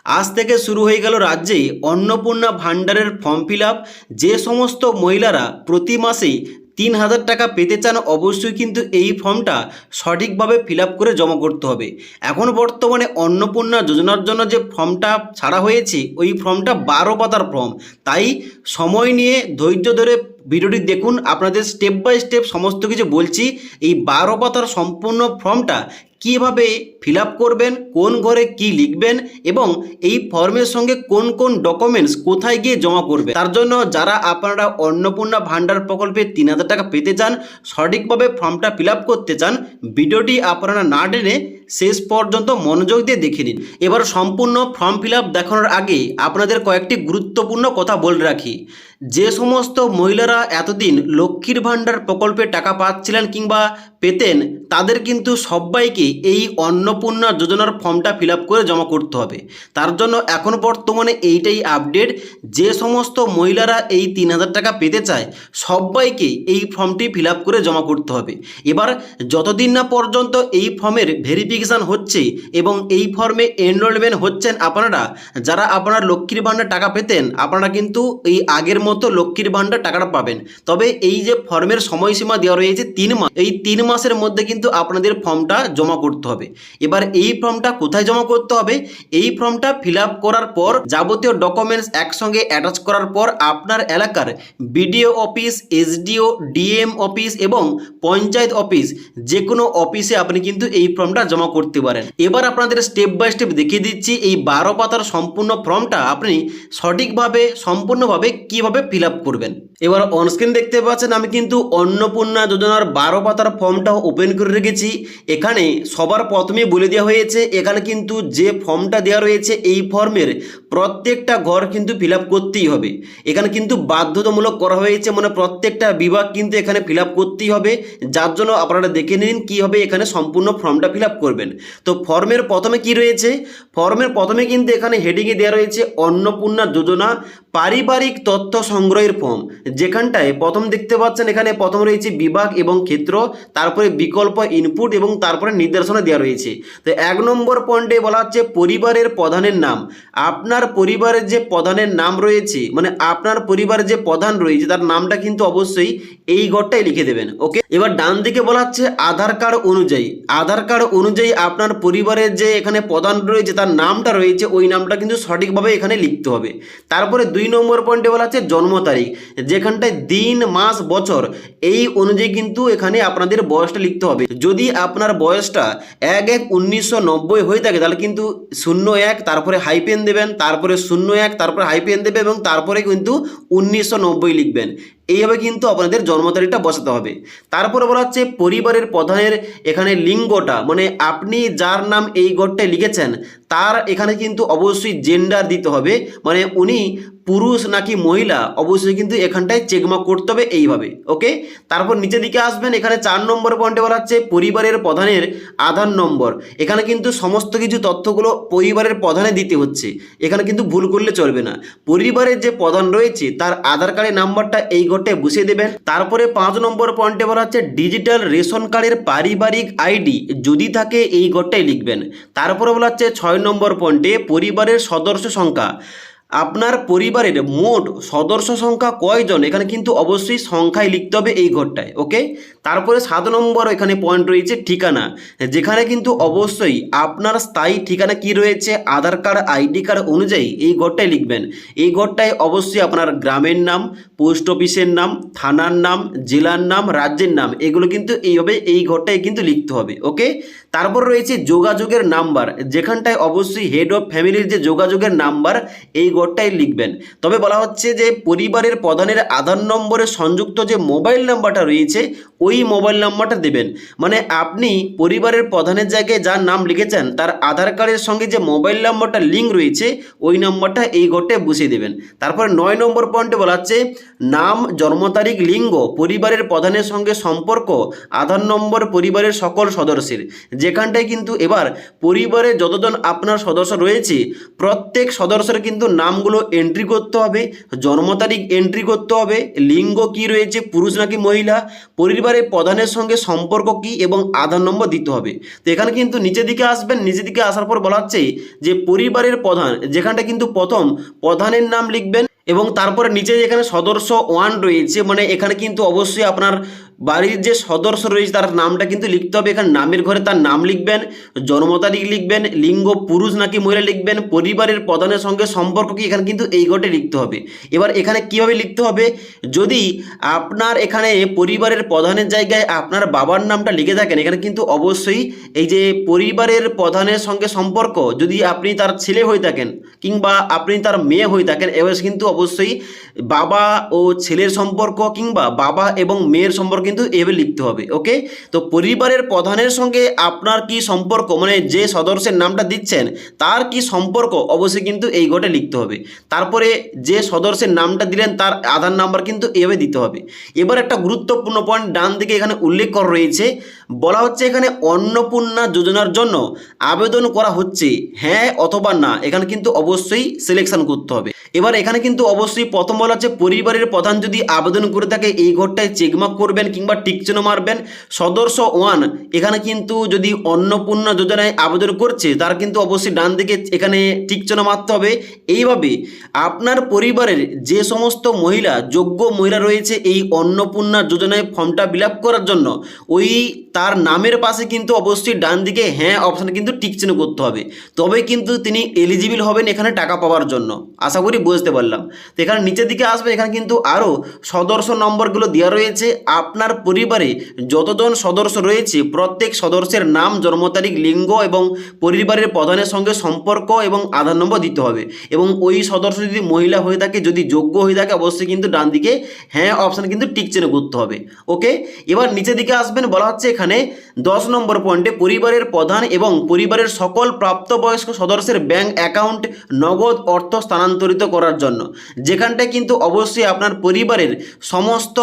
আজ থেকে শুরু হয়ে গেল রাজ্যে অন্নপূর্ণা ভাণ্ডারের ফর্ম ফিল আপ। যে সমস্ত মহিলারা প্রতি মাসে 3,000 টাকা পেতে চান অবশ্যই কিন্তু এই ফর্মটা সঠিকভাবে ফিল আপ করে জমা করতে হবে। এখন বর্তমানে অন্নপূর্ণা যোজনার জন্য যে ফর্মটা ছাড়া হয়েছে ওই ফর্মটা 12 পাতার ফর্ম। তাই সময় নিয়ে ধৈর্য ধরে ভিডিওটি দেখুন, আপনাদের স্টেপ বাই স্টেপ সমস্ত কিছু বলছি। এই 12 পাতার সম্পূর্ণ ফর্মটা কীভাবে ফিল আপ করবেন, কোন ঘরে কি লিখবেন এবং এই ফর্মের সঙ্গে কোন কোন ডকুমেন্টস কোথায় গিয়ে জমা করবেন, তার জন্য যারা আপনারা অন্নপূর্ণা ভাণ্ডার প্রকল্পে 3,000 টাকা পেতে চান, সঠিকভাবে ফর্মটা ফিল আপ করতে চান, ভিডিওটি আপনারা না টেনে শেষ পর্যন্ত মনোযোগ দিয়ে দেখে নিন। এবার সম্পূর্ণ ফর্ম ফিল আপ দেখানোর আগে আপনাদের কয়েকটি গুরুত্বপূর্ণ কথা বলে রাখি। যে সমস্ত মহিলারা এতদিন লক্ষ্মীর ভাণ্ডার প্রকল্পে টাকা পাচ্ছিলেন কিংবা পেতেন, তাদের কিন্তু সবাইকে এই অন্নপূর্ণা যোজনার ফর্মটা ফিল আপ করে জমা করতে হবে। তার জন্য এখন বর্তমানে এইটাই আপডেট, যে সমস্ত মহিলারা এই 3,000 টাকা পেতে চায় সবাইকে এই ফর্মটি ফিল আপ করে জমা করতে হবে। এবার যতদিন না পর্যন্ত এই ফর্মের ভেরিফিকেশান হচ্ছে এবং এই ফর্মে এনরোলমেন্ট হচ্ছেন আপনারা, যারা আপনার লক্ষ্মীর ভাণ্ডার টাকা পেতেন, আপনারা কিন্তু এই আগের মতো লক্ষ্মীর ভাণ্ডার টাকাটা পাবেন। তবে এই যে ফর্মের সময়সীমা দেওয়া রয়েছে 3 মাস, এই 3 মাসের মধ্যে কিন্তু আপনাদের ফর্মটা জমা করতে হবে। এবার এই ফর্মটা কোথায় জমা করতে হবে? এই ফর্মটা ফিল আপ করার পর যাবতীয় ডকুমেন্টস একসঙ্গে অ্যাটাচ করার পর আপনার এলাকার BDO office, SDO, DM office এবং পঞ্চায়েত অফিস, যে কোনো অফিসে আপনি কিন্তু এই ফর্মটা জমা করতে পারেন। এবার আপনাদের স্টেপ বাই স্টেপ দেখিয়ে দিচ্ছি এই 12 পাতার সম্পূর্ণ ফর্মটা আপনি সঠিকভাবে সম্পূর্ণভাবে কিভাবে ফিল আপ করবেন। এবার অনস্ক্রিন দেখতে পাচ্ছেন আমি কিন্তু অন্নপূর্ণা যোজনার 12 পাতার ফর্মটা ওপেন করে রেখেছি। এখানে সবার প্রথমে বলে দেওয়া হয়েছে, এখানে কিন্তু যে ফর্মটা দেওয়া রয়েছে এই ফর্মের প্রত্যেকটা ঘর কিন্তু ফিল আপ করতেই হবে। এখানে কিন্তু বাধ্যতামূলক করা হয়েছে, মানে প্রত্যেকটা বিভাগ কিন্তু এখানে ফিল আপ করতেই হবে। যার জন্য আপনারা দেখে নিন কীভাবে এখানে সম্পূর্ণ ফর্মটা ফিল আপ করবেন। তো ফর্মের প্রথমে কি রয়েছে? ফর্মের প্রথমে কিন্তু এখানে হেডিংয়ে দেওয়া রয়েছে অন্নপূর্ণা যোজনা পারিবারিক তথ্য সংগ্রহের ফর্ম। যেখানটায় প্রথম দেখতে পাচ্ছেন এখানে প্রথম রয়েছে বিভাগ এবং ক্ষেত্র, তারপরে বিকল্প ইনপুট এবং তারপরে নির্দেশনা দেওয়া রয়েছে। তো 1 নম্বর পয়েন্টে বলা হচ্ছে পরিবারের প্রধানের নাম। আপনার পরিবারের যে প্রধানের নাম রয়েছে, মানে আপনার পরিবারের যে প্রধান রয়েছে তার নামটা কিন্তু অবশ্যই এই ঘরটাই লিখে দেবেন। ওকে, এবার ডান দিকে বলা হচ্ছে আধার কার্ড অনুযায়ী। আধার কার্ড অনুযায়ী আপনার পরিবারের যে এখানে প্রধান রয়েছে তার নামটা রয়েছে, ওই নামটা কিন্তু সঠিকভাবে এখানে লিখতে হবে। তারপরে 2 নম্বর পয়েন্টে বলা হচ্ছে জন্ম তারিখ, যেখানটায় দিন, মাস, বছর এই অনুযায়ী কিন্তু এখানে আপনাদের বয়সটা লিখতে হবে। যদি আপনার বয়সটা 1/1/1990 হয়ে থাকে তাহলে কিন্তু 01 তারপরে হাইপেন দেবেন, তারপরে 01 তারপরে হাইপেন দেবে এবং তারপরে কিন্তু 1990 লিখবেন। এইভাবে কিন্তু আপনাদের জন্ম তারিখটা বসাতে হবে। তারপরে বলা হচ্ছে পরিবারের প্রধানের এখানে লিঙ্গটা, মানে আপনি যার নাম এই ঘরটায় লিখেছেন তার এখানে কিন্তু অবশ্যই জেন্ডার দিতে হবে, মানে উনি পুরুষ নাকি মহিলা অবশ্যই কিন্তু এখানটায় চেকমার্ক করতে হবে এইভাবে। ওকে, তারপর নিচের দিকে আসবেন, এখানে 4 নম্বর পয়েন্টে বলা হচ্ছে পরিবারের প্রধানের আধার নম্বর। এখানে কিন্তু সমস্ত কিছু তথ্যগুলো পরিবারের প্রধানে দিতে হচ্ছে, এখানে কিন্তু ভুল করলে চলবে না। পরিবারের যে প্রধান রয়েছে তার আধার কার্ডের নাম্বারটা এই ঘরটায় বসিয়ে দেবেন। তারপরে 5 নম্বর পয়েন্টে বলা হচ্ছে ডিজিটাল রেশন কার্ডের পারিবারিক আইডি যদি থাকে এই ঘরটায় লিখবেন। তারপরে বলা হচ্ছে 6 নম্বর পয়েন্টে পরিবারের সদস্য সংখ্যা। আপনার পরিবারের মোট সদস্য সংখ্যা কয়জন এখানে কিন্তু অবশ্যই সংখ্যায় লিখতে হবে এই ঘরটায়। ওকে, তারপরে 7 নম্বর এখানে পয়েন্ট রয়েছে ঠিকানা, যেখানে কিন্তু অবশ্যই আপনার স্থায়ী ঠিকানা কি রয়েছে আধার কার্ড আইডি কার্ড অনুযায়ী এই ঘরটায় লিখবেন। এই ঘরটায় অবশ্যই আপনার গ্রামের নাম, পোস্ট অফিসের নাম, থানার নাম, জেলার নাম, রাজ্যের নাম, এগুলো কিন্তু এইভাবে এই ঘরটায় কিন্তু লিখতে হবে। ওকে, তারপর রয়েছে যোগাযোগের নাম্বার, যেখানটায় অবশ্যই হেড অফ ফ্যামিলির যে যোগাযোগের নাম্বার এই ঘরটাই লিখবেন। তবে বলা হচ্ছে যে পরিবারের প্রধানের আধার নম্বরে সংযুক্ত যে মোবাইল নাম্বারটা রয়েছে ওই মোবাইল নাম্বারটা দেবেন, মানে আপনি পরিবারের প্রধানের জায়গায় যার নাম লিখেছেন তার আধার কার্ডের সঙ্গে যে মোবাইল নাম্বারটা লিঙ্ক রয়েছে ওই নাম্বারটা এই ঘরটায় বসিয়ে দেবেন। তারপর 9 নম্বর পয়েন্টে বলা হচ্ছে নাম, জন্ম তারিখ, লিঙ্গ, পরিবারের প্রধানের সঙ্গে সম্পর্ক, আধার নম্বর পরিবারের সকল সদস্যের। যেখানটায় কিন্তু এবার পরিবারে যতজন আপনার সদস্য রয়েছে প্রত্যেক সদস্যের কিন্তু নাম নামগুলো এন্ট্রি করতে হবে, জন্ম তারিখ এন্ট্রি করতে হবে, লিঙ্গ কি রয়েছে পুরুষ নাকি মহিলা, পরিবারের প্রধানের সঙ্গে সম্পর্ক কি এবং আধার নম্বর দিতে হবে। তো এখানে কিন্তু নিচের দিকে আসবেন, নিচের দিকে আসার পর বলা হচ্ছে যে পরিবারের প্রধান, যেখানটা কিন্তু প্রথম প্রধানের নাম লিখবেন এবং তারপরে নিচে যেখানে সদস্য 1 রয়েছে, মানে এখানে কিন্তু অবশ্যই আপনার বাড়ির যে সদস্য রয়েছে তার নামটা কিন্তু লিখতে হবে। এখানে নামের ঘরে তার নাম লিখবেন, জন্ম তারিখ লিখবেন, লিঙ্গ পুরুষ নাকি মহিলা লিখবেন, পরিবারের প্রধানের সঙ্গে সম্পর্ক কি এখানে কিন্তু এই ঘটে লিখতে হবে। এবার এখানে কিভাবে লিখতে হবে, যদি আপনার এখানে পরিবারের প্রধানের জায়গায় আপনার বাবার নামটা লিখে থাকেন, এখানে কিন্তু অবশ্যই এই যে পরিবারের প্রধানের সঙ্গে সম্পর্ক, যদি আপনি তার ছেলে হয়ে থাকেন কিংবা আপনি তার মেয়ে হয়ে থাকেন, এবার কিন্তু অবশ্যই বাবা ও ছেলের সম্পর্ক কিংবা বাবা এবং মেয়ের সম্পর্ক কিন্তু এভাবে লিখতে হবে। ওকে, তো পরিবারের প্রধানের সঙ্গে আপনার কি সম্পর্ক, মানে যে সদস্যের নামটা দিচ্ছেন তার কি সম্পর্ক, অবশ্যই কিন্তু এই ঘটে লিখতে হবে। তারপরে যে সদস্যের নামটা দিলেন তার আধার নাম্বার কিন্তু এভাবে দিতে হবে। এবার একটা গুরুত্বপূর্ণ পয়েন্ট ডান দিকে এখানে উল্লেখ করা রয়েছে, বলা হচ্ছে এখানে অন্নপূর্ণা যোজনার জন্য আবেদন করা হচ্ছে হ্যাঁ অথবা না, এখানে কিন্তু অবশ্যই সিলেকশন করতে হবে। এবার এখানে কিন্তু অবশ্যই প্রথম বলা হচ্ছে পরিবারের প্রধান যদি আবেদন করে থাকে এই ঘরটায় চেকমার্ক করবেন কিংবা টিকচিহ্ন মারবেন। সদস্য 1 এখানে কিন্তু যদি অন্নপূর্ণা যোজনায় আবেদন করছে তার কিন্তু অবশ্যই ডান দিকে এখানে টিকচিহ্ন মারতে হবে। এইভাবে আপনার পরিবারের যে সমস্ত মহিলা যোগ্য মহিলা রয়েছে এই অন্নপূর্ণা যোজনায় ফর্মটা ফিল আপ করার জন্য ওই তার নামের পাশে কিন্তু অবশ্যই ডান দিকে হ্যাঁ অপশানে কিন্তু টিকচিহ্ন করতে হবে, তবে কিন্তু তিনি এলিজিবল হবেন এখানে টাকা পাওয়ার জন্য। আশা করি বুঝতে পারলাম। তো এখানে নিচের দিকে আসবে, এখানে কিন্তু আরও সদস্য নম্বরগুলো দেওয়া রয়েছে। আপনার পরিবারে যতজন সদস্য রয়েছে প্রত্যেক সদস্যের নাম, জন্ম তারিখ, লিঙ্গ এবং পরিবারের প্রধানের সঙ্গে সম্পর্ক এবং আধার নম্বর দিতে হবে। এবং ওই সদস্য যদি মহিলা হয়ে থাকে, যদি যোগ্য হয়ে থাকে, অবশ্যই কিন্তু ডান দিকে হ্যাঁ অপশানে কিন্তু টিকচিহ্ন করতে হবে। ওকে, এবার নিচের দিকে আসবেন, বলা হচ্ছে এখানে 10 নম্বর পয়েন্টে পরিবারের প্রধান এবং পরিবারের সকল প্রাপ্তবয়স্ক সদস্যের ব্যাংক অ্যাকাউন্ট নগদ অর্থ স্থানান্তরিত করার জন্য, যেখানটায় কিন্তু অবশ্যই আপনার পরিবারের সমস্ত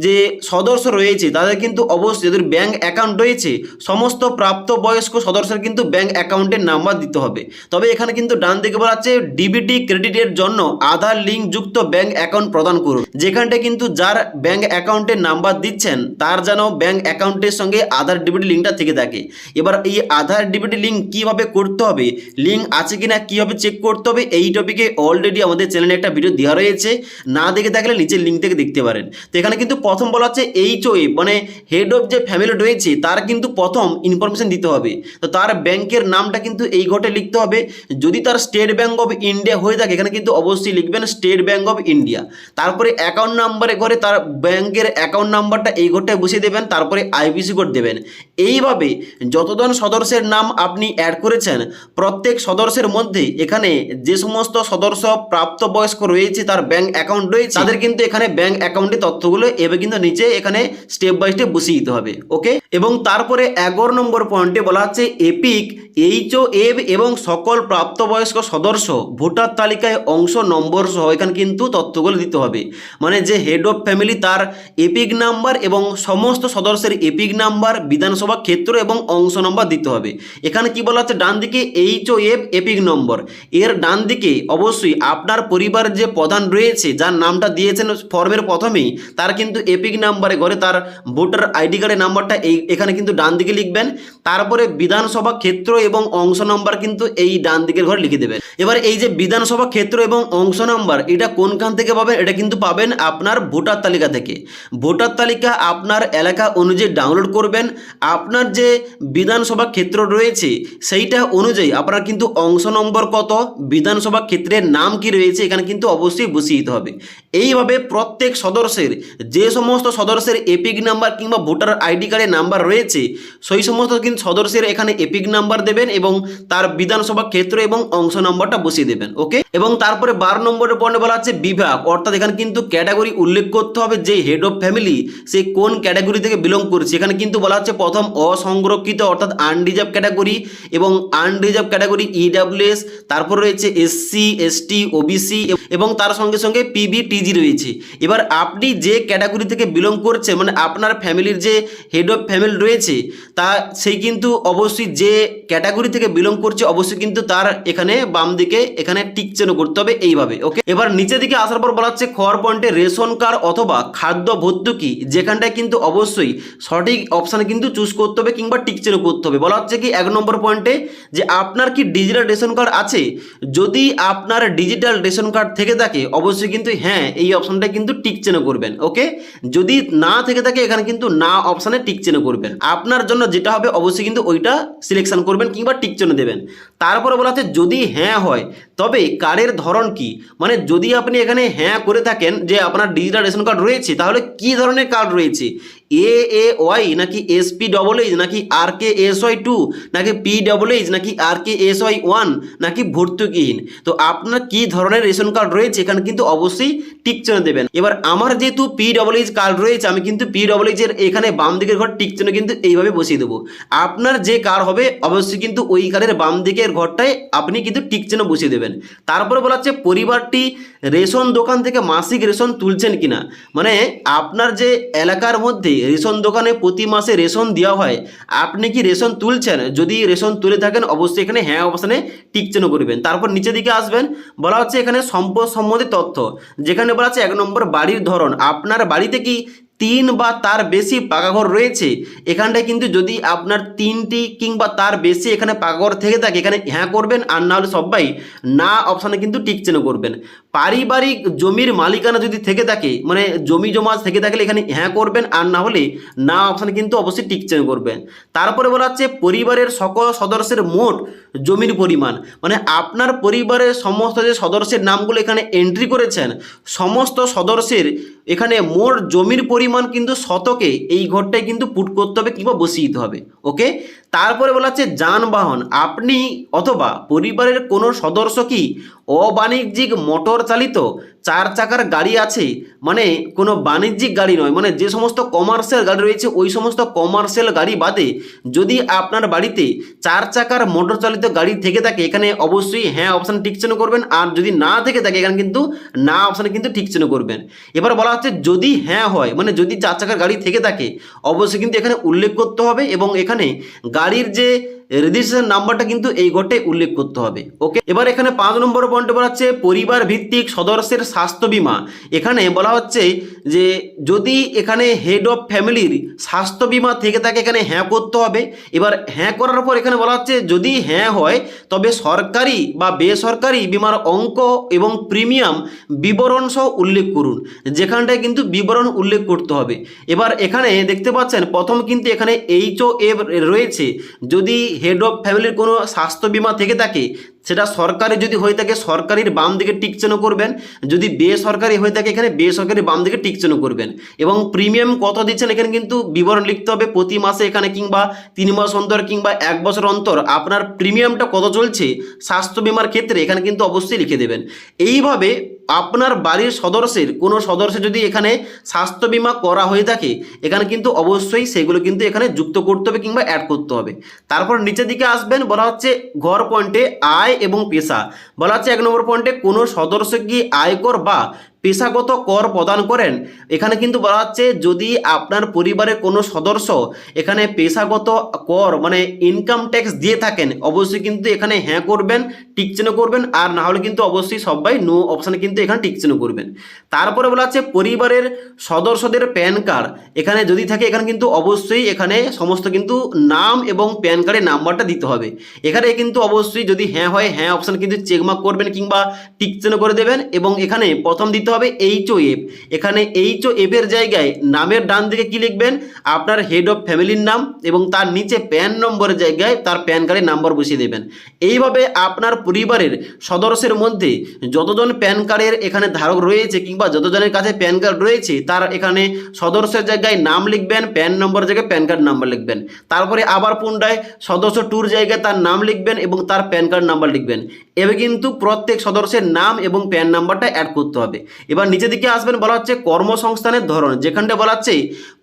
যে সদস্য রয়েছে তাদের কিন্তু অবশ্যই যাদের ব্যাংক অ্যাকাউন্ট রয়েছে সমস্ত প্রাপ্তবয়স্ক সদস্যের কিন্তু ব্যাংক অ্যাকাউন্টের নাম্বার দিতে হবে। তবে এখানে কিন্তু ডান দিকে বলা আছে ডিবিটি ক্রেডিটের জন্য আধার লিঙ্ক যুক্ত ব্যাংক অ্যাকাউন্ট প্রদান করুন, যেখানটায় কিন্তু যার ব্যাংক অ্যাকাউন্টের নাম্বার দিচ্ছেন তার যেন ব্যাংক অ্যাকাউন্টের সঙ্গে আধার ডিবিটি লিঙ্কটা থেকে থাকে। এবার এই আধার ডিবিটি লিঙ্ক কীভাবে করতে হবে, লিঙ্ক আছে কিনা কীভাবে চেক করতে হবে, এই টপিকে অলরেডি আমাদের চ্যানেলে একটা ভিডিও দেওয়া রয়েছে, না দেখে থাকলে নিচের লিঙ্ক থেকে দেখতে পারেন। তো এখানে কিন্তু প্রথম বলা হচ্ছে HOF মানে হেড অফ যে ফ্যামিলি রয়েছে তার কিন্তু প্রথম ইনফরমেশন দিতে হবে। তো তার ব্যাংকের নামটা কিন্তু এই ঘটে লিখতে হবে। যদি তার স্টেট ব্যাংক অফ ইন্ডিয়া হয়ে থাকে এখানে কিন্তু অবশ্যই লিখবেন স্টেট ব্যাংক অফ ইন্ডিয়া। তারপরে অ্যাকাউন্ট নাম্বারে ঘরে তার ব্যাংকের অ্যাকাউন্ট নাম্বারটা এই ঘরটায় বসিয়ে দেবেন, তারপরে IBC কোড দেবেন। এইভাবে যতজন সদস্যের নাম আপনি অ্যাড করেছেন প্রত্যেক সদস্যের মধ্যে এখানে যে সমস্ত সদস্য প্রাপ্তবয়স্ক রয়েছে তার ব্যাংক অ্যাকাউন্ট রয়েছে তাদের কিন্তু এখানে ব্যাংক অ্যাকাউন্টের তথ্যগুলো এভাবে কিন্তু নিচে এখানে স্টেপ বাই স্টেপ বসিয়ে দিতে হবে। ওকে, এবং তারপরে 11 নম্বর পয়েন্টে বলা হচ্ছে এপিক HOF এবং সকল প্রাপ্তবয়স্ক সদস্য ভোটার তালিকায় অংশ নম্বর সহ এখানে কিন্তু তথ্যগুলো দিতে হবে। মানে যে হেড অফ ফ্যামিলি তার এপিক নাম্বার এবং সমস্ত সদস্যের এপিক নাম্বার, বিধানসভা ক্ষেত্র এবং অংশ নম্বর দিতে হবে। এখানে কি বলা হচ্ছে ডান দিকে HOF এপিক নম্বর, এর ডান দিকে অবশ্যই আপনার পরিবারের যে প্রধান রয়েছে যার নামটা দিয়েছেন ফর্মের প্রথমেই তার কিন্তু এপিক নাম্বারে ঘরে তার ভোটার আইডি কার্ডের নাম্বারটা এখানে কিন্তু ডান দিকে লিখবেন। তারপরে বিধানসভা ক্ষেত্র এবং অংশ নাম্বার কিন্তু এই ডান দিকের ঘরে লিখে দেবেন। এবার এই যে বিধানসভা ক্ষেত্র এবং অংশ নাম্বার এটা কোনখান থেকে পাবেন, এটা কিন্তু পাবেন আপনার ভোটার তালিকা থেকে। ভোটার তালিকা আপনার এলাকা অনুযায়ী ডাউনলোড করবেন। আপনার যে বিধানসভা ক্ষেত্র রয়েছে সেইটা অনুযায়ী আপনার কিন্তু অংশ নম্বর কত, বিধানসভা ক্ষেত্রের নাম কি রয়েছে এখানে কিন্তু অবশ্যই বসিয়ে দিতে হবে। এইভাবে প্রত্যেক সদস্যের যে সমস্ত সদস্যের এপিক নাম্বার কিংবা ভোটার আইডি কার্ডের নাম্বার রয়েছে সেই সমস্ত কিন্তু সদস্যের এখানে এপিক নাম্বার দেবেন এবং তার বিধানসভা ক্ষেত্র এবং অংশ নম্বরটা বসিয়ে দেবেন। ওকে, এবং তারপরে 12 নম্বরের পয়েন্টে বলা আছে বিভাগ, অর্থাৎ এখানে কিন্তু ক্যাটাগরি উল্লেখ করতে হবে যে হেড অফ ফ্যামিলি সে কোন ক্যাটাগরি থেকে বিলং করছে। এখানে কিন্তু বলা হচ্ছে প্রথম অসংরক্ষিত অর্থাৎ আনরিজার্ভ ক্যাটাগরি এবং আনরিজার্ভ ক্যাটাগরি ইডাব্লিউএস, তারপর রয়েছে এসসি এসটি ওবিসি এবং তার সঙ্গে সঙ্গে পিবিটিজি রয়েছে। এবার আপনি যে ক্যাটাগরি থেকে বিলং করছে মানে আপনার ফ্যামিলির যে হেড অফ ফ্যামিলি রয়েছে তা সেই কিন্তু অবশ্যই যে ক্যাটাগরি থেকে বিলং করছে অবশ্যই কিন্তু তার এখানে বাম দিকে এখানে টিক চিহ্ন করতে হবে এইভাবে। ওকে, এবার নিচের দিকে আসার পর বলা হচ্ছে খর পয়েন্টে রেশন কার্ড অথবা খাদ্য ভর্তুকি, যেখানটায় কিন্তু অবশ্যই সঠিক অপশানে কিন্তু চুজ করতে হবে কিংবা টিক চিহ্ন করতে হবে। বলা হচ্ছে কি 1 নম্বর পয়েন্টে যে আপনার কি ডিজিটাল রেশন কার্ড আছে, যদি আপনার ডিজিটাল রেশন কার্ড থেকে থাকে অবশ্যই কিন্তু হ্যাঁ এই অপশানটা কিন্তু টিক চিহ্ন করবেন। ওকে, যদি না থেকে থাকে এখানে কিন্তু না অপশানে টিক চিহ্ন করবেন। আপনার জন্য যেটা হবে অবশ্যই কিন্তু ওইটা সিলেকশন করবেন কিংবা টিক চিহ্ন দেবেন। তারপরে বলা হচ্ছে যদি হ্যাঁ হয় তবে কার্ডের ধরন কি, মানে যদি আপনি এখানে হ্যাঁ করে থাকেন যে আপনার ডিজিটাল রেশন কার্ড রয়েছে তাহলে কি ধরনের কার্ড রয়েছে, AAY নাকি SPEECH নাকি RKSY2 নাকি PEECH নাকি RKSY1 নাকি ভর্তুকিহীন। তো আপনার কি ধরনের রেশন কার্ড রয়েছে এখানে কিন্তু অবশ্যই টিক চিহ্ন দেবেন। এবার আমার যেহেতু PEECH কার্ড রয়েছে আমি কিন্তু PEECH এর এখানে বাম দিকের ঘর টিক চিহ্ন কিন্তু এইভাবে বসিয়ে দেবো। আপনার যে কার্ড হবে অবশ্যই কিন্তু ওই কার্ডের বাম দিকের ঘরটায় আপনি কিন্তু টিক চিহ্ন বসিয়ে দেবেন। তারপরে বলা হচ্ছে পরিবারটি রেশন দোকান থেকে মাসিক রেশন তুলছেন কিনা, মানে আপনার যে এলাকার মধ্যে রেশন দোকানে প্রতি মাসে রেশন দেওয়া হয় আপনি কি রেশন তুলছেন, যদি রেশন তুলে থাকেন অবশ্যই এখানে হ্যাঁ অপশানে টিক চিহ্ন করবেন। তারপর নিচের দিকে আসবেন, বলা হচ্ছে এখানে সম্পদ সম্বন্ধে তথ্য, যেখানে বলা হচ্ছে 1 নম্বর বাড়ির ধরন, আপনার বাড়িতে কি 3 বা তার বেশি পাকাঘর রয়েছে, এখানটায় কিন্তু যদি আপনার 3টি কিংবা তার বেশি এখানে পাকাঘর থেকে থাকে এখানে হ্যাঁ করবেন, আর না হলে সবাই না অপশানে কিন্তু টিক চিহ্ন করবেন। পারিবারিক জমির মালিকানা যদি থেকে থাকে মানে জমি জমা থেকে থাকলে এখানে হ্যাঁ করবেন, আর না হলে না অপশানে কিন্তু অবশ্যই টিক চিহ্ন করবেন। তারপরে বলা হচ্ছে পরিবারের সকল সদস্যের মোট জমির পরিমাণ, মানে আপনার পরিবারের সমস্ত যে সদস্যের নামগুলো এখানে এন্ট্রি করেছেন সমস্ত সদস্যের এখানে মোট জমির পরিমাণ কিন্তু শতকে এই ঘরটায় কিন্তু পুট করতে হবে কিংবা বসিয়ে দিতে হবে। ওকে, তারপরে বলা হচ্ছে যানবাহন, আপনি অথবা পরিবারের কোনো সদস্য কি অবাণিজ্যিক মোটর চালিত 4 চাকার গাড়ি আছে, মানে কোনো বাণিজ্যিক গাড়ি নয়, মানে যে সমস্ত কমার্শিয়াল গাড়ি রয়েছে ওই সমস্ত কমার্শিয়াল গাড়ি বাদে যদি আপনার বাড়িতে 4 চাকার মোটর চালিত গাড়ি থেকে থাকে এখানে অবশ্যই হ্যাঁ অপশান টিক চিহ্ন করবেন, আর যদি না থেকে থাকে এখানে কিন্তু না অপশানে কিন্তু টিক চিহ্ন করবেন। এবার বলা হচ্ছে যদি হ্যাঁ হয় মানে যদি 4 চাকার গাড়ি থেকে থাকে অবশ্যই কিন্তু এখানে উল্লেখ করতে হবে এবং এখানে গাড়ির যে রেজিস্ট্রেশন নাম্বারটা কিন্তু এই ঘরটায় উল্লেখ করতে হবে। ওকে, এবার এখানে 5 নম্বর পয়েন্টে বলা হচ্ছে পরিবার ভিত্তিক সদস্যের স্বাস্থ্য বীমা, এখানে বলা হচ্ছে যে যদি এখানে হেড অফ ফ্যামিলির স্বাস্থ্য বীমা থেকে থাকে এখানে হ্যাঁ করতে হবে। এবার হ্যাঁ করার পর এখানে বলা হচ্ছে যদি হ্যাঁ হয় তবে সরকারি বা বেসরকারি বীমার অঙ্ক এবং প্রিমিয়াম বিবরণ সহ উল্লেখ করুন, যেখানটায় কিন্তু বিবরণ উল্লেখ করতে হবে। এবার এখানে দেখতে পাচ্ছেন প্রথম কিন্তু এখানে HOF রয়েছে, যদি হেড অফ ফ্যামিলির কোনো স্বাস্থ্য বীমা থেকে থাকে সেটা সরকারি যদি হয়ে থাকে সরকারির বাম দিকে টিক চিহ্ন করবেন, যদি বেসরকারি হয়ে থাকে এখানে বেসরকারি বাম দিকে টিক চিহ্ন করবেন এবং প্রিমিয়াম কত দিচ্ছেন এখানে কিন্তু বিবরণ লিখতে হবে প্রতি মাসে এখানে কিংবা 3 মাস অন্তর কিংবা 1 বছর অন্তর আপনার প্রিমিয়ামটা কত চলছে স্বাস্থ্য বীমার ক্ষেত্রে এখানে কিন্তু অবশ্যই লিখে দেবেন। এইভাবে আপনার বাড়ির সদস্যের কোনো সদস্য যদি এখানে স্বাস্থ্য বীমা করা হয়ে থাকে এখানে কিন্তু অবশ্যই সেগুলো কিন্তু এখানে যুক্ত করতে হবে কিংবা অ্যাড করতে হবে। তারপর নিচের দিকে আসবেন, বলা হচ্ছে ঘর পয়েন্টে আয় এবং পেশা, বলা হচ্ছে 1 নম্বর পয়েন্টে কোনো সদস্য কি আয়কর বা পেশাগত কর প্রদান করেন, এখানে কিন্তু বলা হচ্ছে যদি আপনার পরিবারের কোনো সদস্য এখানে পেশাগত কর মানে ইনকাম ট্যাক্স দিয়ে থাকেন অবশ্যই কিন্তু এখানে হ্যাঁ করবেন টিক চিহ্ন করবেন, আর না হলে কিন্তু অবশ্যই সবাই নো অপশানে কিন্তু এখানে টিক চিহ্ন করবেন। তারপরে বলা হচ্ছে পরিবারের সদস্যদের প্যান কার্ড এখানে যদি থাকে এখানে কিন্তু অবশ্যই এখানে সমস্ত কিন্তু নাম এবং প্যান কার্ডের নাম্বারটা দিতে হবে। এখানে কিন্তু অবশ্যই যদি হ্যাঁ হয় হ্যাঁ অপশান কিন্তু চেকমার্ক করবেন কিংবা টিক চিহ্ন করে দেবেন এবং এখানে প্রথম দিতে হবে HOF, এখানে HOF এর জায়গায় নামের ডান দিকে কি লিখবেন আপনার হেড অফ ফ্যামিলির নাম এবং তার নিচে প্যান নম্বরের জায়গায় তার প্যান কার্ডের নাম্বার বসিয়ে দেবেন। এইভাবে আপনার পরিবারের সদস্যের মধ্যে যতজন প্যান কার্ডের এখানে ধারক রয়েছে কিংবা যতজনের কাছে প্যান কার্ড রয়েছে তার এখানে সদস্যের জায়গায় নাম লিখবেন, প্যান নম্বরের জায়গায় প্যান কার্ড নাম্বার লিখবেন, তারপরে আবার পুনরায় সদস্য টুর জায়গায় তার নাম লিখবেন এবং তার প্যান কার্ড নাম্বার লিখবেন। এবার কিন্তু প্রত্যেক সদস্যের নাম এবং প্যান নাম্বারটা অ্যাড করতে হবে। এবার নিচের দিকে আসবেন, বলা হচ্ছে কর্মসংস্থানের ধরন, যেখানটা বলা হচ্ছে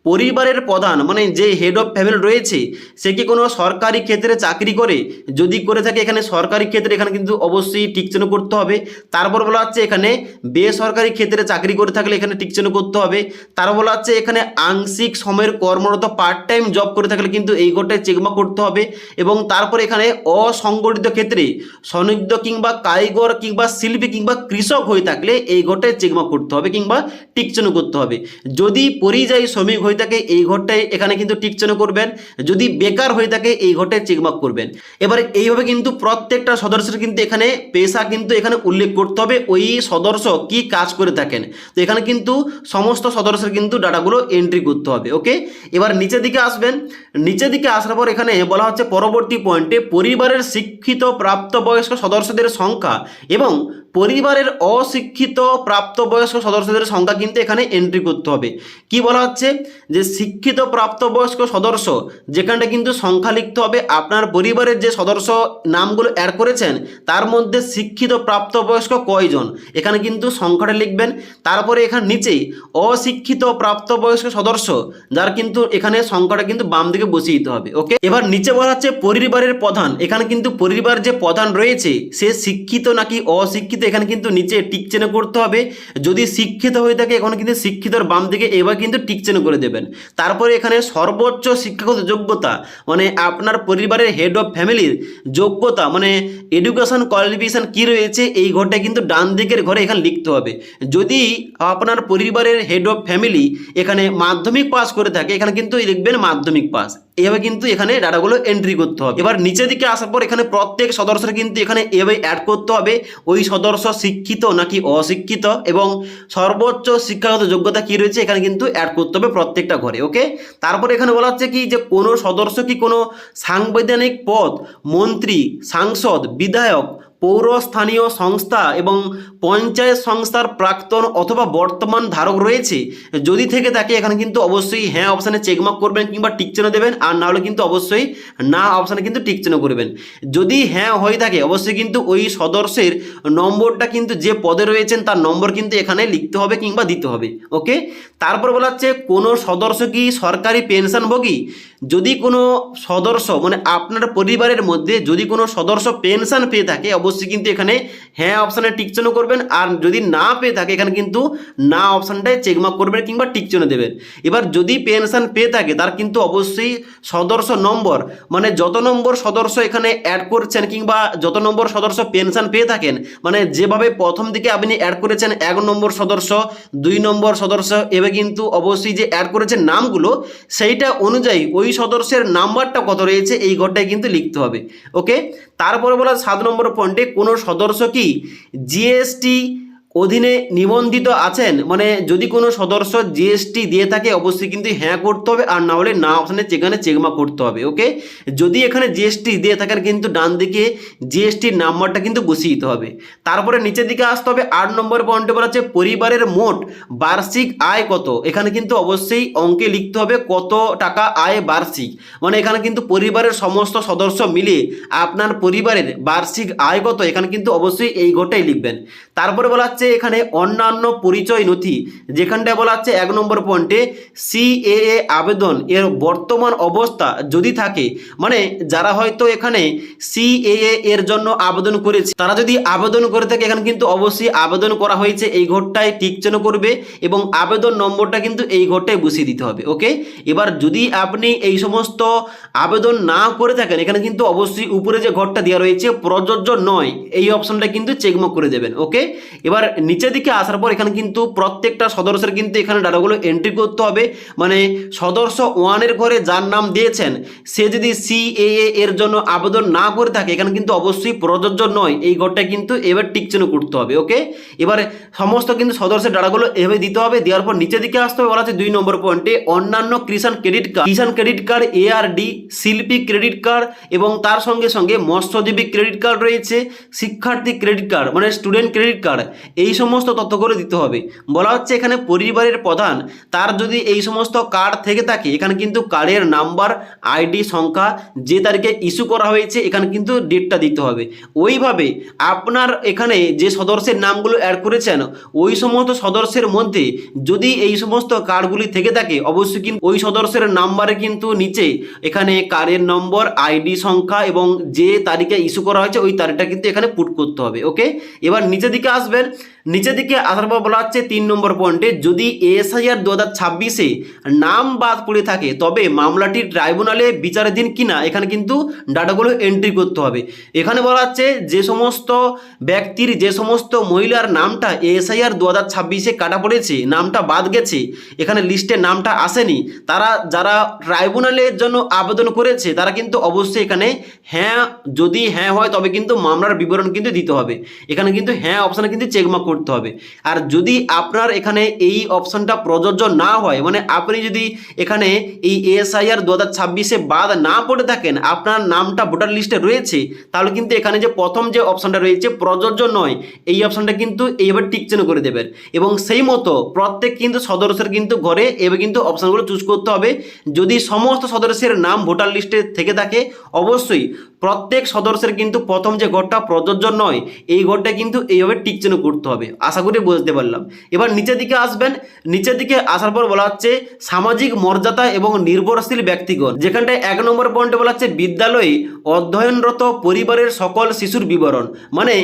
পরিবারের প্রধান মানে যে হেড অফ ফ্যামিলি রয়েছে সে কি কোনো সরকারি ক্ষেত্রে চাকরি করে, যদি করে থাকে এখানে সরকারি ক্ষেত্রে এখানে কিন্তু অবশ্যই টিক চিহ্ন করতে হবে। তারপর বলা হচ্ছে এখানে বেসরকারি ক্ষেত্রে চাকরি করে থাকলে এখানে টিক চিহ্ন করতে হবে। তারপর বলা হচ্ছে এখানে আংশিক সময়ের কর্মরত পার্ট টাইম জব করে থাকলে কিন্তু এই ঘরটায় চেকমার্ক করতে হবে। এবং তারপর এখানে অসংগঠিত ক্ষেত্রে স্বনির্মিত কিংবা কারিগর কিংবা শিল্পী কিংবা কৃষক হয়ে থাকলে এই ঘরটায় চেকমার্ক করতে হবে কিংবা টিক চিহ্ন করতে হবে। যদি পরিযায়ী শ্রমিক হয়ে থাকে এই ঘরটায় এখানে কিন্তু টিক চিহ্ন করবেন, যদি বেকার হয়ে থাকে এই ঘরটায় চেকমার্ক করবেন। এবারে এইভাবে কিন্তু প্রত্যেকটা সদস্যের কিন্তু এখানে পেশা কিন্তু এখানে উল্লেখ করতে হবে, ওই সদস্য কি কাজ করে থাকেন। তো এখানে কিন্তু সমস্ত সদস্যের কিন্তু ডাটাগুলো এন্ট্রি করতে হবে। ওকে, এবার নিচের দিকে আসবেন, নিচের দিকে আসার পর এখানে বলা হচ্ছে পরবর্তী পয়েন্টে পরিবারের শিক্ষিত প্রাপ্তবয়স্ক সদস্যদের সংখ্যা এবং পরিবারের অশিক্ষিত প্রাপ্তবয়স্ক সদস্যদের সংখ্যা কিন্তু এখানে এন্ট্রি করতে হবে। কি বলা হচ্ছে যে শিক্ষিত প্রাপ্তবয়স্ক সদস্য যেখানটা কিন্তু সংখ্যা লিখতে হবে, আপনার পরিবারের যে সদস্য নামগুলো অ্যাড করেছেন তার মধ্যে শিক্ষিত প্রাপ্তবয়স্ক কয়জন এখানে কিন্তু সংখ্যাটা লিখবেন। তারপরে এখানে নিচেই অশিক্ষিত প্রাপ্তবয়স্ক সদস্য যার কিন্তু এখানে সংখ্যাটা কিন্তু বাম দিকে বসিয়ে দিতে হবে। ওকে, এবার নিচে বলা হচ্ছে পরিবারের প্রধান, এখানে কিন্তু পরিবার যে প্রধান রয়েছে সে শিক্ষিত নাকি অশিক্ষিত এখানে কিন্তু নিচে টিক চিহ্ন করতে হবে। যদি শিক্ষিত হয়ে থাকে এখন কিন্তু শিক্ষিতর বাম দিকে এবার কিন্তু টিক চিহ্ন করে দেবেন। তারপরে এখানে সর্বোচ্চ শিক্ষাগত যোগ্যতা মানে আপনার পরিবারের হেড অফ ফ্যামিলির যোগ্যতা মানে এডুকেশন কোয়ালিফিকেশন কি রয়েছে এই ঘরটা কিন্তু ডান দিকের ঘরে এখানে লিখতে হবে। যদি আপনার পরিবারের হেড অফ ফ্যামিলি এখানে মাধ্যমিক পাস করে থাকে এখানে কিন্তু লিখবেন মাধ্যমিক পাস। এভাবে কিন্তু এখানে ডাটাগুলো এন্ট্রি করতে হবে। এবার নিচের দিকে আসার পর এখানে প্রত্যেক সদস্যের কিন্তু এখানে এভাবে অ্যাড করতে হবে ওই সদস্য শিক্ষিত নাকি অশিক্ষিত এবং সর্বোচ্চ শিক্ষাগত যোগ্যতা কি রয়েছে এখানে কিন্তু অ্যাড করতে হবে প্রত্যেকটা ঘরে। ওকে, তারপরে এখানে বলা হচ্ছে কি যে কোনো সদস্য কি কোনো সাংবিধানিক পদ, মন্ত্রী, সাংসদ, বিধায়ক, পৌর স্থানীয় সংস্থা এবং পঞ্চায়েত সংস্থার প্রাক্তন অথবা বর্তমান ধারক রয়েছে, যদি থেকে থাকে এখানে কিন্তু অবশ্যই হ্যাঁ অপশানে চেকমার্ক করবেন কিংবা টিক চিহ্ন দেবেন, আর না হলে কিন্তু অবশ্যই না অপশানে কিন্তু টিক চিহ্ন করবেন। যদি হ্যাঁ হয়ে থাকে অবশ্যই কিন্তু ওই সদস্যের নম্বরটা কিন্তু যে পদে রয়েছেন তার নম্বর কিন্তু এখানে লিখতে হবে কিংবা দিতে হবে। ওকে, তারপর বলা হচ্ছে কোনো সদস্য কি সরকারি পেনশনভোগী, যদি কোনো সদস্য মানে আপনার পরিবারের মধ্যে যদি কোনো সদস্য পেনশন পেয়ে থাকে অবশ্যই কিন্তু এখানে হ্যাঁ অপশানে টিক চিহ্ন করবেন, আর যদি না পেয়ে থাকে এখানে কিন্তু না অপশানটায় চেকমার্ক করবেন কিংবা টিক চিহ্ন দেবেন। এবার যদি পেনশন পেয়ে থাকে তার কিন্তু অবশ্যই সদস্য নম্বর মানে যত নম্বর সদস্য এখানে অ্যাড করছেন কিংবা যত নম্বর সদস্য পেনশন পেয়ে থাকেন মানে যেভাবে প্রথম দিকে আপনি অ্যাড করেছেন 1 নম্বর সদস্য, 2 নম্বর সদস্য, এভাবে কিন্তু অবশ্যই যে অ্যাড করেছেন নামগুলো সেইটা অনুযায়ী ওই সদস্যের নাম্বারটা কত রয়েছে এই ঘরটায় কিন্তু লিখতে হবে। ওকে, তারপরে বলা 7 নম্বর পয়েন্টে কোনো সদস্য কি জিএসটি অধীনে নিবন্ধিত আছেন, মানে যদি কোনো সদস্য জিএসটি দিয়ে থাকে অবশ্যই কিন্তু হ্যাঁ করতে হবে, আর না হলে না অপশানে এখানে চেকমার্ক করতে হবে। ওকে, যদি এখানে জিএসটি দিয়ে থাকেন কিন্তু ডান দিকে জিএসটির নাম্বারটা কিন্তু বসিয়ে দিতে হবে। তারপরে নিচের দিকে আসতে হবে 8 নম্বর পয়েন্টে বলা হচ্ছে পরিবারের মোট বার্ষিক আয় কত, এখানে কিন্তু অবশ্যই অঙ্কে লিখতে হবে কত টাকা আয় বার্ষিক, মানে এখানে কিন্তু পরিবারের সমস্ত সদস্য মিলে আপনার পরিবারের বার্ষিক আয় কত এখানে কিন্তু অবশ্যই এই ঘরটাই লিখবেন। তারপরে বলা হচ্ছে এখানে অন্যান্য পরিচয় নথি, যেখানটা বলা হচ্ছে 1 নম্বর পয়েন্টে সিএএ আবেদন এর বর্তমান অবস্থা যদি থাকে, মানে যারা হয়তো এখানে সিএএ এর জন্য আবেদন করেছে তারা যদি আবেদন করে থাকে এখানে কিন্তু অবশ্যই আবেদন করা হয়েছে এই ঘরটায় টিক চিহ্ন করবে এবং আবেদন নম্বরটা কিন্তু এই ঘরটায় বসিয়ে দিতে হবে। ওকে, এবার যদি আপনি এই সমস্ত আবেদন না করে থাকেন এখানে কিন্তু অবশ্যই উপরে যে ঘরটা দেওয়া রয়েছে প্রযোজ্য নয় এই অপশনটা কিন্তু চেকমার্ক করে দেবেন। ওকে, এবার নিচের দিকে আসার পর এখানে কিন্তু প্রত্যেকটা সদস্যের কিন্তু এখানে ডাটাগুলো এন্ট্রি করতে হবে, মানে সদস্য 1 এর ঘরে যার নাম দিয়েছেন সে যদি সিএএ এর জন্য আবেদন না করে থাকে এখানে কিন্তু অবশ্যই প্রযোজ্য নয় এই ঘরটা কিন্তু এবার টিক চিহ্ন করতে হবে। ওকে, এবার সমস্ত কিন্তু সদস্যের ডাটাগুলো এভাবে দিতে হবে। দেওয়ার পর নিচের দিকে আসতে হবে বলা আছে 2 নম্বর পয়েন্টে অন্যান্য কিষাণ ক্রেডিট কার্ড এআরডি, শিল্পী ক্রেডিট কার্ড এবং তার সঙ্গে সঙ্গে মৎস্যজীবী ক্রেডিট কার্ড রয়েছে, শিক্ষার্থী ক্রেডিট কার্ড মানে স্টুডেন্ট ক্রেডিট কার্ড, এই সমস্ত তথ্যগুলো দিতে হবে। বলা হচ্ছে এখানে পরিবারের প্রধান তার যদি এই সমস্ত কার্ড থেকে থাকে এখানে কিন্তু কার্ডের নাম্বার, আইডি সংখ্যা, যে তারিখে ইস্যু করা হয়েছে এখানে কিন্তু ডেটটা দিতে হবে। ওইভাবে আপনার এখানে যে সদস্যের নামগুলো অ্যাড করেছেন ওই সমস্ত সদস্যের মধ্যে যদি এই সমস্ত কার্ডগুলি থেকে থাকে অবশ্যই কিন্তু ওই সদস্যের নাম্বারে কিন্তু নিচে এখানে কার্ডের নম্বর, আইডি সংখ্যা এবং যে তারিখে ইস্যু করা হয়েছে ওই তারিখটা কিন্তু এখানে পুট করতে হবে। ওকে, এবার নিচের দিকে আসবেন। নিচের দিকে আসার পর বলা হচ্ছে 3 নম্বর পয়েন্টে, যদি এসআইআর 2026-এ নাম বাদ পড়ে থাকে তবে মামলাটি ট্রাইব্যুনালে বিচারাধীন কিনা এখানে কিন্তু ডাটাগুলো এন্ট্রি করতে হবে। এখানে বলা হচ্ছে যে সমস্ত ব্যক্তির, যে সমস্ত মহিলার নামটা এসআইআর 2026-এ কাটা পড়েছে, নামটা বাদ গেছে, এখানে লিস্টে নামটা আসেনি, তারা যারা ট্রাইব্যুনালের জন্য আবেদন করেছে তারা কিন্তু অবশ্যই এখানে হ্যাঁ, যদি হ্যাঁ হয় তবে কিন্তু মামলার বিবরণ কিন্তু দিতে হবে। এখানে কিন্তু হ্যাঁ অপশানে কিন্তু চেকমার্ক করতে হবে। আর যদি আপনার এখানে এই অপশানটা প্রযোজ্য না হয়, মানে আপনি যদি এখানে এই এসআইআর 2026-এ বাদ না পড়ে থাকেন, আপনার নামটা ভোটার লিস্টে রয়েছে, তাহলে কিন্তু এখানে যে প্রথম যে অপশানটা রয়েছে প্রযোজ্য নয় এই অপশানটা কিন্তু এইভাবে টিক চিহ্ন করে দেবেন এবং সেই মতো প্রত্যেক কিন্তু সদস্যের কিন্তু ঘরে এভাবে কিন্তু অপশানগুলো চুজ করতে হবে। যদি সমস্ত সদস্যের নাম ভোটার লিস্টে থেকে থাকে অবশ্যই প্রত্যেক সদস্যের কিন্তু প্রথম যে ঘরটা প্রযোজ্য নয় এই ঘরটা কিন্তু এইভাবে টিক চিহ্ন করতে হবে। আশা করি বুঝতে পারলাম। এবার নিচের দিকে আসবেন। নিচের দিকে আসার পর বলা হচ্ছে সামাজিক মর্যাদা এবং নির্ভরশীল ব্যক্তিগণ, যেখানটায় 1 নম্বর পয়েন্টে বলা হচ্ছে বিদ্যালয়ে অধ্যয়নরত পরিবারের সকল শিশুর বিবরণ। মানে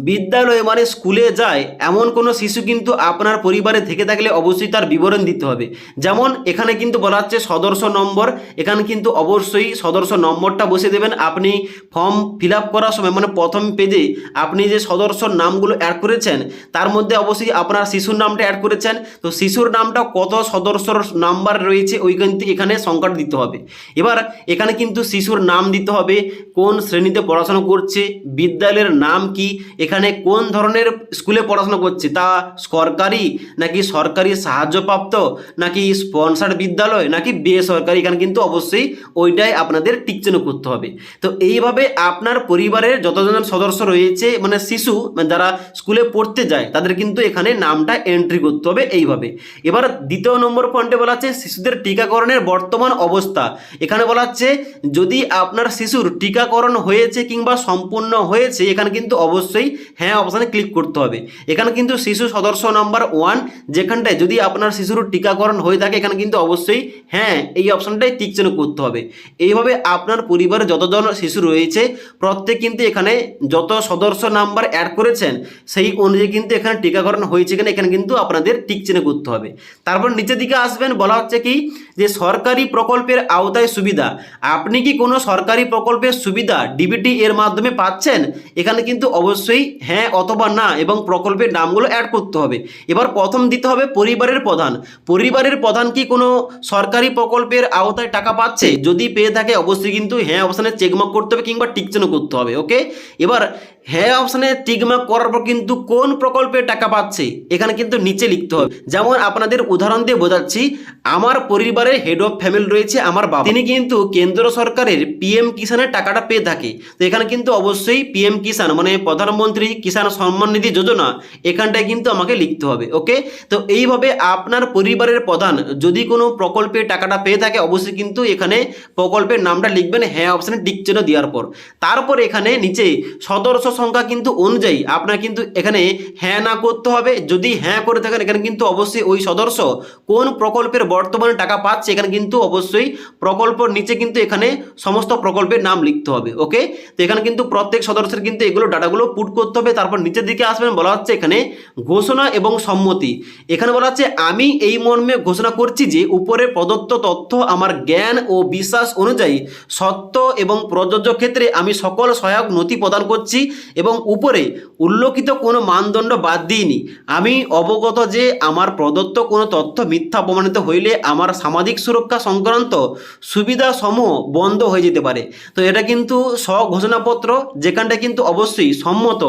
বিদ্যালয়ে মানে স্কুলে যায় এমন কোনো শিশু কিন্তু আপনার পরিবারে থেকে থাকলে অবশ্যই তার বিবরণ দিতে হবে। যেমন এখানে কিন্তু বলা হচ্ছে সদস্য নম্বর, এখানে কিন্তু অবশ্যই সদস্য নম্বরটা বসিয়ে দেবেন। আপনি ফর্ম ফিল আপ করার সময় মানে প্রথম পেজে আপনি যে সদস্যর নামগুলো অ্যাড করেছেন তার মধ্যে অবশ্যই আপনার শিশুর নামটা অ্যাড করেছেন, তো শিশুর নামটা কত সদস্যর নাম্বার রয়েছে ওই কিন্তু এখানে সংখ্যাটা দিতে হবে। এবার এখানে কিন্তু শিশুর নাম দিতে হবে, কোন শ্রেণীতে পড়াশোনা করছে, বিদ্যালয়ের নাম কি, এখানে কোন ধরনের স্কুলে পড়াশোনা করছে, তা সরকারি নাকি সরকারি সাহায্যপ্রাপ্ত নাকি স্পন্সার্ড বিদ্যালয় নাকি বেসরকারি, এখানে কিন্তু অবশ্যই ওইটাই আপনাদের টিক চিহ্ন করতে হবে। তো এইভাবে আপনার পরিবারের যতজন সদস্য রয়েছে মানে শিশু মানে যারা স্কুলে পড়তে যায় তাদের কিন্তু এখানে নামটা এন্ট্রি করতে হবে এইভাবে। এবার 2 নম্বর পয়েন্টে বলা হচ্ছে শিশুদের টিকাকরণের বর্তমান অবস্থা। এখানে বলা হচ্ছে যদি আপনার শিশুর টিকাকরণ হয়েছে কিংবা সম্পূর্ণ হয়েছে এখানে কিন্তু অবশ্যই হ্যাঁ অপশানে ক্লিক করতে হবে। এখানে কিন্তু শিশু সদস্য নাম্বার 1 যেখানটায় যদি আপনার শিশুর টিকাকরণ হয়ে থাকে এখানে কিন্তু অবশ্যই হ্যাঁ এই অপশানটাই টিক চিহ্ন করতে হবে। এইভাবে আপনার পরিবারে যতজন শিশু রয়েছে প্রত্যেক কিন্তু এখানে যত সদস্য নাম্বার অ্যাড করেছেন সেই অনুযায়ী কিন্তু এখানে টিকাকরণ হয়েছে কিনা এখানে কিন্তু আপনাদের টিক চিহ্ন করতে হবে। তারপর নিচের দিকে আসবেন, বলা হচ্ছে কি যে সরকারি প্রকল্পের আওতায় সুবিধা, আপনি কি কোনো সরকারি প্রকল্পের সুবিধা ডিবিটি এর মাধ্যমে পাচ্ছেন, এখানে কিন্তু অবশ্যই হ্যাঁ অথবা না এবং প্রকল্পের নামগুলো অ্যাড করতে হবে। এবার প্রথম দিতে হবে পরিবারের প্রধান। পরিবারের প্রধান কি কোনো সরকারি প্রকল্পের আওতায় টাকা পাচ্ছে, যদি পেয়ে থাকে অবশ্যই কিন্তু হ্যাঁ অপশানে চেকমার্ক করতে হবে কিংবা টিক চিহ্ন করতে হবে। ওকে, এবার হ্যাঁ অপশানে টিকমার্ক করার পর কিন্তু কোন প্রকল্পে টাকা পাচ্ছে এখানে কিন্তু নিচে লিখতে হবে। যেমন আপনাদের উদাহরণ দিয়ে বোঝাচ্ছি, আমার পরিবারের হেড অফ ফ্যামিলি রয়েছে আমার বাবা, তিনি কিন্তু কেন্দ্র সরকারের পিএম কিষানের টাকাটা পেয়ে থাকে। তো এখানে কিন্তু অবশ্যই পিএম কিষান মানে প্রধানমন্ত্রী কিষাণ সম্মান নিধি যোজনা এখানটায় কিন্তু আমাকে লিখতে হবে। ওকে, তো এইভাবে আপনার পরিবারের প্রধান যদি কোনো প্রকল্পে টাকাটা পেয়ে থাকে অবশ্যই কিন্তু এখানে প্রকল্পের নামটা লিখবেন হ্যাঁ অপশানে টিক চিহ্ন দেওয়ার পর। তারপর এখানে নিচে সদস্য সংখ্যা কিন্তু অনুযায়ী আপনার কিন্তু এখানে হ্যাঁ না করতে হবে। যদি হ্যাঁ করে থাকেন এখানে কিন্তু অবশ্যই ওই সদস্য কোন প্রকল্পের বর্তমানে টাকা পাচ্ছে এখানে কিন্তু অবশ্যই প্রকল্পের নিচে কিন্তু এখানে সমস্ত প্রকল্পের নাম লিখতে হবে। ওকে, তো এখানে কিন্তু প্রত্যেক সদস্যের কিন্তু এগুলো ডাটাগুলো পুট করতে হবে। তারপর নিচের দিকে আসবেন, বলা হচ্ছে এখানে ঘোষণা এবং সম্মতি। এখানে বলা হচ্ছে আমি এই মর্মে ঘোষণা করছি যে উপরে প্রদত্ত তথ্য আমার জ্ঞান ও বিশ্বাস অনুযায়ী সত্য এবং প্রযোজ্য ক্ষেত্রে আমি সকল সহায়ক নথি প্রদান করছি এবং উপরে উল্লেখিত কোনো মানদণ্ড বাদ দিইনি। আমি অবগত যে আমার প্রদত্ত কোনো তথ্য মিথ্যা প্রমাণিত হইলে আমার সামাজিক সুরক্ষা সংক্রান্ত সুবিধা সমূহ বন্ধ হয়ে যেতে পারে। তো এটা কিন্তু স্বঘোষণাপত্র, যেখানটা কিন্তু অবশ্যই সম্মত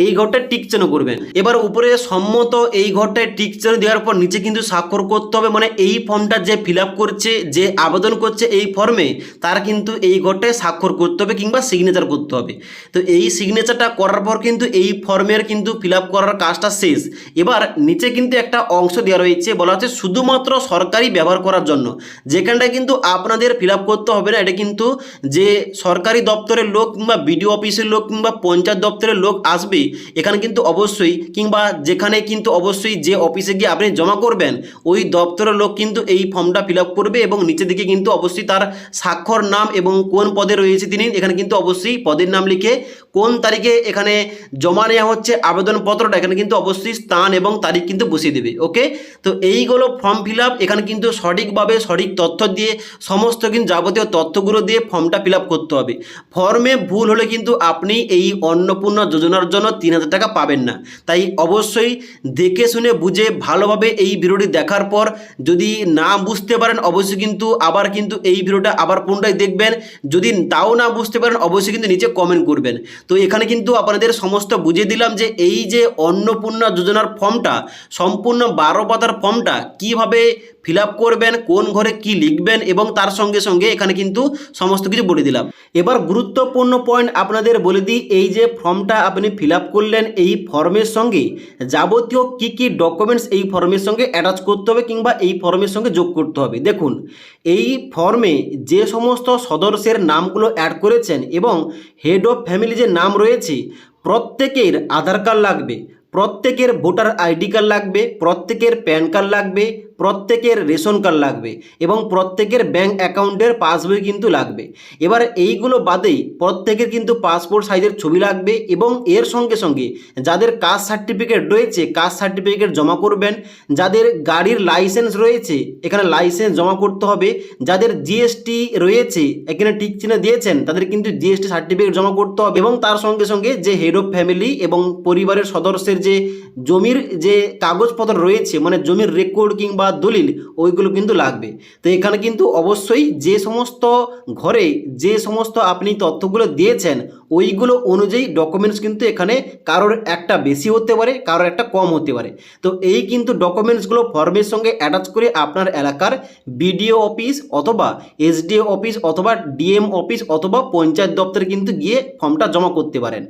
এই ঘরটায় টিক চিহ্ন করবেন। এবার উপরে সম্মত এই ঘরটায় টিক চিহ্ন দেওয়ার পর নিচে কিন্তু স্বাক্ষর করতে হবে, মানে এই ফর্মটা যে ফিল আপ করছে, যে আবেদন করছে এই ফর্মে তার কিন্তু এই ঘরটায় স্বাক্ষর করতে হবে কিংবা সিগনেচার করতে হবে। তো এই সিগনেচারটা কাজটা করার পর কিন্তু এই ফর্মের কিন্তু ফিল আপ করার কাজটা শেষ। এবার নিচে কিন্তু একটা অংশ দেওয়া রয়েছে, বলা হচ্ছে শুধুমাত্র সরকারি ব্যবহার করার জন্য, যেখানটায় কিন্তু আপনাদের ফিল আপ করতে হবে না। এটা কিন্তু যে সরকারি দপ্তরের লোক কিংবা বিডিও অফিসের লোক কিংবা পঞ্চায়েত দপ্তরের লোক আসবে এখানে কিন্তু অবশ্যই, কিংবা যেখানে কিন্তু অবশ্যই যে অফিসে গিয়ে আপনি জমা করবেন ওই দপ্তরের লোক কিন্তু এই ফর্মটা ফিল আপ করবে এবং নিচের দিকে কিন্তু অবশ্যই তার স্বাক্ষর, নাম এবং কোন পদে রয়েছে তিনি, এখানে কিন্তু অবশ্যই পদের নাম লিখে কোন তারিখে এখানে জমা নেওয়া হচ্ছে আবেদনপত্রটা, এখানে কিন্তু অবশ্যই স্থান এবং তারিখ কিন্তু বসিয়ে দেবে। ওকে, তো এইগুলো ফর্ম ফিল আপ, এখানে কিন্তু সঠিকভাবে সঠিক তথ্য দিয়ে সমস্ত কিন্তু যাবতীয় তথ্যগুলো দিয়ে ফর্মটা ফিল আপ করতে হবে। ফর্মে ভুল হলে কিন্তু আপনি এই অন্নপূর্ণা যোজনার জন্য 3,000 টাকা পাবেন না। তাই অবশ্যই দেখে শুনে বুঝে ভালোভাবে এই ভিডিওটি দেখার পর যদি না বুঝতে পারেন অবশ্যই কিন্তু আবার কিন্তু এই ভিডিওটা আবার পুনরায় দেখবেন। যদি তাও না বুঝতে পারেন অবশ্যই কিন্তু নিচে কমেন্ট করবেন। তো এখানে কিন্তু আপনাদের সমস্ত বুঝিয়ে দিলাম যে এই যে অন্নপূর্ণা যোজনার ফর্মটা, সম্পূর্ণ 12 পাতার ফর্মটা কিভাবে ফিল আপ করবেন, কোন ঘরে কি লিখবেন এবং তার সঙ্গে সঙ্গে এখানে কিন্তু সমস্ত কিছু বলে দিলাম। এবার গুরুত্বপূর্ণ পয়েন্ট আপনাদের বলে দিই, এই যে ফর্মটা আপনি ফিল আপ করলেন এই ফর্মের সঙ্গে যাবতীয় কি কি ডকুমেন্টস এই ফর্মের সঙ্গে অ্যাটাচ করতে হবে কিংবা এই ফর্মের সঙ্গে যোগ করতে হবে। দেখুন, এই ফর্মে যে সমস্ত সদস্যের নামগুলো অ্যাড করেছেন এবং হেড অফ ফ্যামিলি যে নাম রয়েছে প্রত্যেকের আধার কার্ড লাগবে, প্রত্যেকের ভোটার আইডি কার্ড লাগবে, প্রত্যেকের প্যান কার্ড লাগবে, প্রত্যেকের রেশন কার্ড লাগবে এবং প্রত্যেকের ব্যাংক অ্যাকাউন্টের পাসবই কিন্তু লাগবে। এবার এইগুলো বাদেই প্রত্যেকের কিন্তু পাসপোর্ট সাইজের ছবি লাগবে এবং এর সঙ্গে সঙ্গে যাদের কাস্ট সার্টিফিকেট রয়েছে কাস্ট সার্টিফিকেট জমা করবেন, যাদের গাড়ির লাইসেন্স রয়েছে এখানে লাইসেন্স জমা করতে হবে, যাদের জিএসটি রয়েছে এখানে টিক চিহ্ন দিয়েছেন তাদের কিন্তু জিএসটি সার্টিফিকেট জমা করতে হবে এবং তার সঙ্গে সঙ্গে যে হেড অফ ফ্যামিলি এবং পরিবারের সদস্যের যে জমির যে কাগজপত্র রয়েছে মানে জমির রেকর্ড কিংবা দলিল ওইগুলো কিন্তু লাগবে। তো এখানে কিন্তু অবশ্যই যে সমস্ত ঘরে যে সমস্ত আপনি তথ্যগুলো দিয়েছেন ওইগুলো অনুযায়ী ডকুমেন্টস কিন্তু এখানে কারোর একটা বেশি হতে পারে, কারোর একটা কম হতে পারে। তো এই কিন্তু ডকুমেন্টসগুলো ফর্মের সঙ্গে অ্যাটাচ করে আপনার এলাকার বিডিও অফিস অথবা এসডিও অফিস অথবা ডিএম অফিস অথবা পঞ্চায়েত দপ্তরে কিন্তু গিয়ে ফর্মটা জমা করতে পারেন।